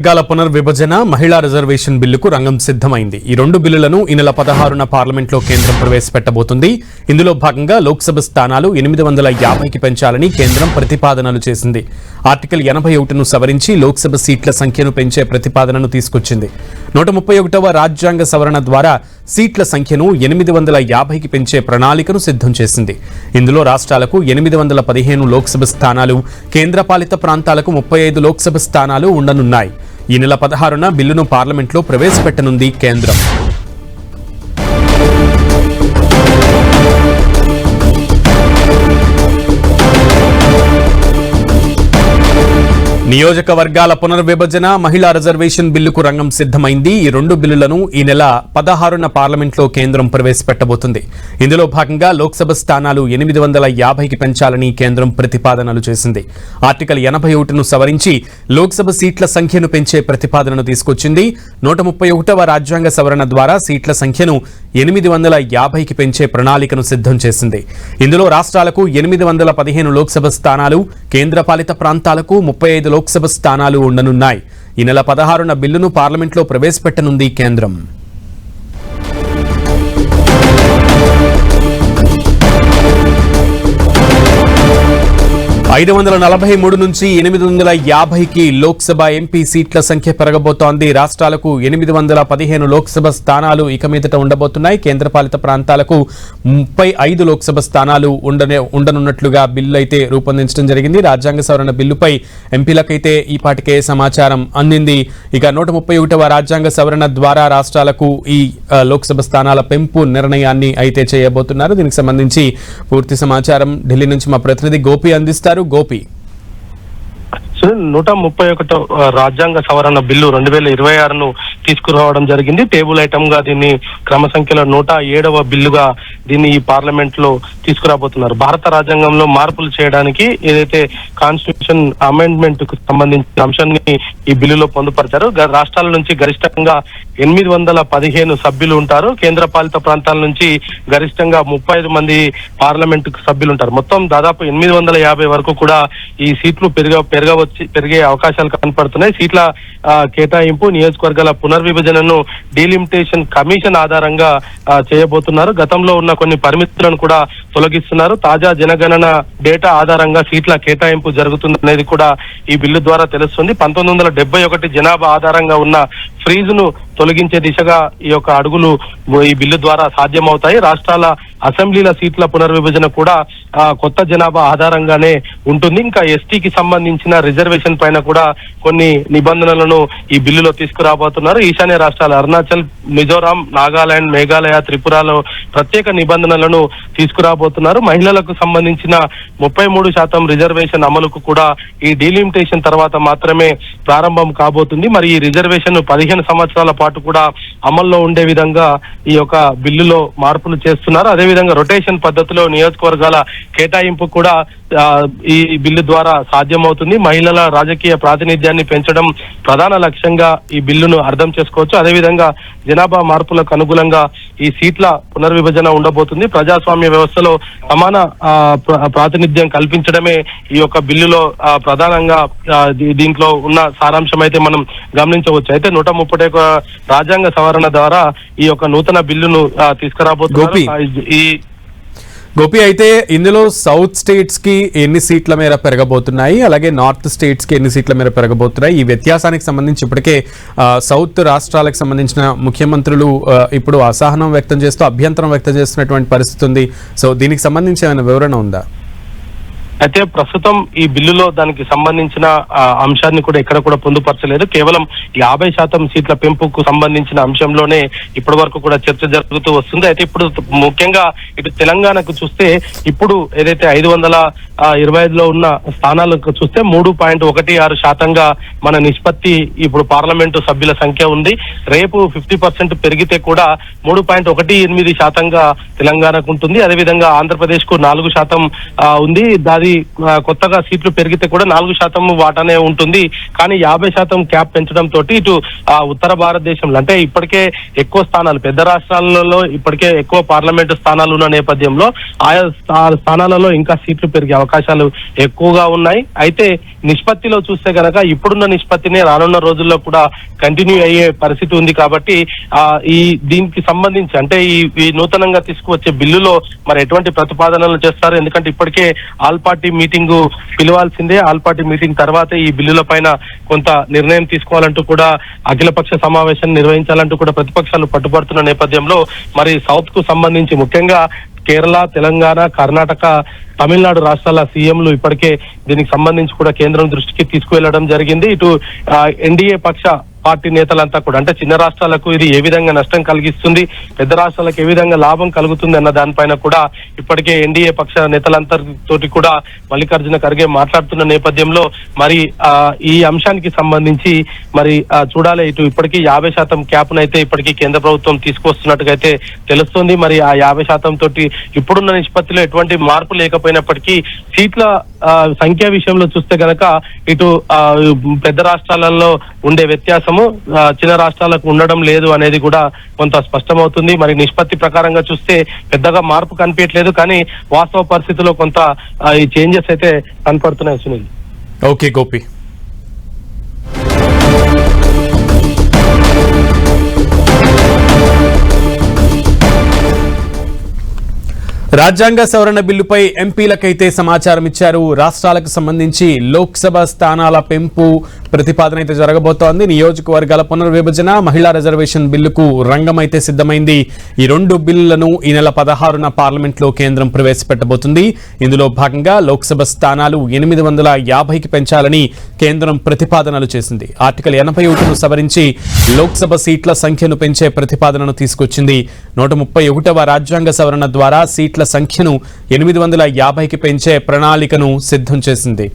వర్గాల పునర్విభజన మహిళా రిజర్వేషన్ బిల్లుకు రంగం సిద్ధమైంది. ఈ రెండు బిల్లులను ఈ నెల 16న పార్లమెంట్లో కేంద్రం ప్రవేశపెట్టబోతుంది. ఇందులో భాగంగా లోక్సభ స్థానాలు 850కి పెంచాలని కేంద్రం ప్రతిపాదనలు చేసింది. ఆర్టికల్ 81ను సవరించి లోక్సభ సీట్ల సంఖ్యను పెంచే ప్రతిపాదనను తీసుకొచ్చింది. 131వ రాజ్యాంగ సవరణ ద్వారా సీట్ల సంఖ్యను 850కి పెంచే ప్రణాళికను సిద్ధం చేసింది. ఇందులో రాష్ట్రాలకు 815 లోక్సభ స్థానాలు, కేంద్రపాలిత ప్రాంతాలకు 35 లోక్సభ స్థానాలు ఉండనున్నాయి. ఈ నెల 16న బిల్లును పార్లమెంట్లో ప్రవేశపెట్టనుంది కేంద్రం. నియోజకవర్గాల పునర్విభజన మహిళా రిజర్వేషన్ బిల్లుకు రంగం సిద్ధమైంది. ఈ రెండు బిల్లులను ఈ నెల 16న పార్లమెంట్లో కేంద్రం ప్రవేశపెట్టబోతుంది. ఇందులో భాగంగా లోక్సభ స్థానాలు 850కి పెంచాలని కేంద్రం ప్రతిపాదనలు చేసింది. ఆర్టికల్ 81ను సవరించి లోక్సభ సీట్ల సంఖ్యను పెంచే ప్రతిపాదనను తీసుకొచ్చింది. 131వ రాజ్యాంగ సవరణ ద్వారా సీట్ల సంఖ్యను 850కి పెంచే ప్రణాళికను సిద్ధం చేసింది. ఇందులో రాష్ట్రాలకు 815 లోక్సభ స్థానాలు, కేంద్రపాలిత ప్రాంతాలకు 35 లోక్సభ స్థానాలు ఉండనున్నాయి. ఈ నెల 16న బిల్లును పార్లమెంట్లో ప్రవేశపెట్టనుంది కేంద్రం. ఐదు 543 నుంచి 850కి లోక్సభ ఎంపీ సీట్ల సంఖ్య పెరగబోతోంది. రాష్ట్రాలకు 815 లోక్సభ స్థానాలు ఇక మీదట ఉండబోతున్నాయి. కేంద్రపాలిత ప్రాంతాలకు 35 లోక్సభ స్థానాలు ఉండనున్నట్లుగా బిల్లు అయితే రూపొందించడం జరిగింది. రాజ్యాంగ సవరణ బిల్లుపై ఎంపీలకైతే ఈ పాటికే సమాచారం అందింది. ఇక 131వ రాజ్యాంగ సవరణ ద్వారా రాష్ట్రాలకు ఈ లోక్సభ స్థానాల పెంపు నిర్ణయాన్ని అయితే చేయబోతున్నారు. దీనికి సంబంధించి పూర్తి సమాచారం ఢిల్లీ నుంచి మా ప్రతినిధి గోపి అందిస్తారు. గోపి, 131 రాజ్యాంగ సవరణ బిల్లు 2026ను తీసుకురావడం జరిగింది. టేబుల్ ఐటమ్ గా దీన్ని క్రమ సంఖ్యలో 107వ బిల్లుగా దీన్ని ఈ పార్లమెంట్ లో తీసుకురాబోతున్నారు. భారత రాజ్యాంగంలో మార్పులు చేయడానికి ఏదైతే కాన్స్టిట్యూషన్ అమెండ్మెంట్ కు సంబంధించిన అంశాన్ని ఈ బిల్లులో పొందుపరిచారు. రాష్ట్రాల నుంచి గరిష్టంగా 815 సభ్యులు ఉంటారు. కేంద్ర పాలిత ప్రాంతాల నుంచి గరిష్టంగా 35 మంది పార్లమెంట్ సభ్యులు ఉంటారు. మొత్తం దాదాపు 850 వరకు కూడా ఈ సీట్లు పెరిగే అవకాశాలు కనపడుతున్నాయి. సీట్ల కేటాయింపు, నియోజకవర్గాల పునర్విభజనను డీలిమిటేషన్ కమిషన్ ఆధారంగా చేయబోతున్నారు. గతంలో ఉన్న కొన్ని పరిమితులను కూడా తొలగిస్తున్నారు. తాజా జనగణన డేటా ఆధారంగా సీట్ల కేటాయింపు జరుగుతుందనేది కూడా ఈ బిల్లు ద్వారా తెలుస్తుంది. 1971 జనాభా ఆధారంగా ఉన్న ఫ్రీజును తొలగించే దిశగా ఈ యొక్క అడుగులు ఈ బిల్లు ద్వారా సాధ్యమవుతాయి. రాష్ట్రాల అసెంబ్లీల సీట్ల పునర్విభజన కూడా కొత్త జనాభా ఆధారంగానే ఉంటుంది. ఇంకా ఎస్టీకి సంబంధించిన రిజర్వేషన్ పైన కూడా కొన్ని నిబంధనలను ఈ బిల్లులో తీసుకురాబోతున్నారు. ఈశాన్య రాష్ట్రాలు అరుణాచల్, మిజోరాం, నాగాలాండ్, మేఘాలయ, త్రిపురలో ప్రత్యేక నిబంధనలను తీసుకురాబోతున్నారు. మహిళలకు సంబంధించిన 33% రిజర్వేషన్ అమలుకు కూడా ఈ డీలిమిటేషన్ తర్వాత మాత్రమే ప్రారంభం కాబోతుంది. మరి ఈ రిజర్వేషన్ 15 సంవత్సరాల పాటు కూడా అమల్లో ఉండే విధంగా ఈ యొక్క బిల్లులో మార్పులు చేస్తున్నారు. అదేవిధంగా రొటేషన్ పద్ధతిలో నియోజకవర్గాల కేటాయింపు కూడా ఈ బిల్లు ద్వారా సాధ్యమవుతుంది. మహిళల రాజకీయ ప్రాతినిధ్యాన్ని పెంచడం ప్రధాన లక్ష్యంగా ఈ బిల్లును అర్థం చేసుకోవచ్చు. అదేవిధంగా జనాభా మార్పులకు అనుగుణంగా ఈ సీట్ల పునర్విభజన ఉండబోతుంది. ప్రజాస్వామ్య వ్యవస్థలో సమాన ప్రాతినిధ్యం కల్పించడమే ఈ యొక్క బిల్లులో ప్రధానంగా దీంట్లో ఉన్న సారాంశం అయితే మనం గమనించవచ్చు. అయితే 131 రాజ్యాంగ సవరణ ద్వారా ఈ యొక్క నూతన బిల్లును తీసుకురాబోతున్నారు. గోపి, అయితే ఇందులో సౌత్ స్టేట్స్ కి ఎన్ని సీట్ల మేర పెరగబోతున్నాయి, అలాగే నార్త్ స్టేట్స్ కి ఎన్ని సీట్ల మేర పెరగబోతున్నాయి? ఈ వ్యత్యాసానికి సంబంధించి ఇప్పటికే సౌత్ రాష్ట్రాలకు సంబంధించిన ముఖ్యమంత్రులు ఇప్పుడు అసహనం వ్యక్తం చేస్తూ అభ్యంతరం వ్యక్తం చేస్తున్నటువంటి పరిస్థితి ఉంది. సో దీనికి సంబంధించి ఏమైనా వివరణ ఉందా? అయితే ప్రస్తుతం ఈ బిల్లులో దానికి సంబంధించిన అంశాన్ని కూడా ఎక్కడ కూడా పొందుపరచలేదు. కేవలం 50% సీట్ల పెంపుకు సంబంధించిన అంశంలోనే ఇప్పటి వరకు కూడా చర్చ జరుగుతూ వస్తుంది. అయితే ఇప్పుడు ముఖ్యంగా ఇటు తెలంగాణకు చూస్తే ఇప్పుడు ఏదైతే 525లో ఉన్న స్థానాలకు చూస్తే 3.16% మన నిష్పత్తి ఇప్పుడు పార్లమెంటు సభ్యుల సంఖ్య ఉంది. రేపు 50% పెరిగితే కూడా 3.18% తెలంగాణకు ఉంటుంది. అదేవిధంగా ఆంధ్రప్రదేశ్ కు 4% ఉంది. దాని ఇది కొత్తగా సీట్లు పెరిగితే కూడా 4% వాటానే ఉంటుంది. కానీ 50% క్యాప్ పెంచడం తోటి ఇటు ఉత్తర భారతదేశంలో అంటే ఇప్పటికే ఎక్కువ స్థానాలు పెద్ద రాష్ట్రాలలో ఇప్పటికే ఎక్కువ పార్లమెంటు స్థానాలు ఉన్న నేపథ్యంలో ఆయా స్థానాలలో ఇంకా సీట్లు పెరిగే అవకాశాలు ఎక్కువగా ఉన్నాయి. అయితే నిష్పత్తిలో చూస్తే గనక ఇప్పుడున్న నిష్పత్తినే రానున్న రోజుల్లో కూడా కంటిన్యూ అయ్యే పరిస్థితి ఉంది. కాబట్టి దీనికి సంబంధించి అంటే ఈ నూతనంగా తీసుకువచ్చే బిల్లులో మరి ఎటువంటి ప్రతిపాదనలు చేస్తారు? ఎందుకంటే ఇప్పటికే ఆల్ పార్టీ మీటింగ్ పిలవాల్సిందే. ఆల్ పార్టీ మీటింగ్ తర్వాత ఈ బిల్లుల పైన కొంత నిర్ణయం తీసుకోవాలంటూ కూడా అఖిలపక్ష సమావేశం నిర్వహించాలంటూ కూడా ప్రతిపక్షాలు పట్టుబడుతున్న నేపథ్యంలో మరి సౌత్ కు సంబంధించి ముఖ్యంగా కేరళ, తెలంగాణ, కర్ణాటక, తమిళనాడు రాష్ట్రాల సీఎంలు ఇప్పటికే దీనికి సంబంధించి కూడా కేంద్రం దృష్టికి తీసుకువెళ్లడం జరిగింది. ఇటు ఎన్డీఏ పక్ష పార్టీ నేతలంతా కూడా అంటే చిన్న రాష్ట్రాలకు ఇది ఏ విధంగా నష్టం కలిగిస్తుంది, పెద్ద రాష్ట్రాలకు ఏ విధంగా లాభం కలుగుతుంది అన్న దానిపైన కూడా ఇప్పటికే ఎన్డీఏ పక్ష నేతలంతటితోటి కూడా మల్లికార్జున ఖర్గే మాట్లాడుతున్న నేపథ్యంలో మరి ఈ అంశానికి సంబంధించి మరి చూడాలి. ఇటు ఇప్పటికీ 50% క్యాప్ నైతే ఇప్పటికీ కేంద్ర ప్రభుత్వం తీసుకొస్తున్నట్టుగా అయితే తెలుస్తుంది. మరి ఆ 50% తోటి ఇప్పుడున్న నిష్పత్తిలో ఎటువంటి మార్పు లేకపోయినప్పటికీ సీట్ల సంఖ్య విషయంలో చూస్తే గనక ఇటు పెద్ద రాష్ట్రాలలో ఉండే వ్యత్యాసము చిన్న రాష్ట్రాలకు ఉండడం లేదు అనేది కూడా కొంత స్పష్టమవుతుంది. మరి నిష్పత్తి ప్రకారంగా చూస్తే పెద్దగా మార్పు కనిపించట్లేదు, కానీ వాస్తవ పరిస్థితిలో కొంత ఈ చేంజెస్ అయితే కనపడుతున్నాయి. సునీల్. ఓకే గోపి. రాజ్యాంగ సవరణ బిల్లుపై ఎంపీలకైతే సమాచారం ఇచ్చారు. రాష్ట్రాలకు సంబంధించి లోక్సభ స్థానాల పెంపు ప్రతిపాదన అయితే జరగబోతోంది. నియోజకవర్గాల పునర్విభజన, మహిళా రిజర్వేషన్ బిల్లుకు రంగం అయితే సిద్ధమైంది. ఈ రెండు బిల్లులను ఈ నెల 16న పార్లమెంట్లో కేంద్రం ప్రవేశపెట్టబోతుంది. ఇందులో భాగంగా లోక్సభ స్థానాలు 850కి పెంచాలని కేంద్రం ప్రతిపాదనలు చేసింది. ఆర్టికల్ 81ను సవరించి లోక్సభ సీట్ల సంఖ్యను పెంచే ప్రతిపాదనను తీసుకొచ్చింది. 131వ రాజ్యాంగ సవరణ ద్వారా సీట్ల సంఖ్యను 850కి పెంచే ప్రణాళికను సిద్ధం చేసింది.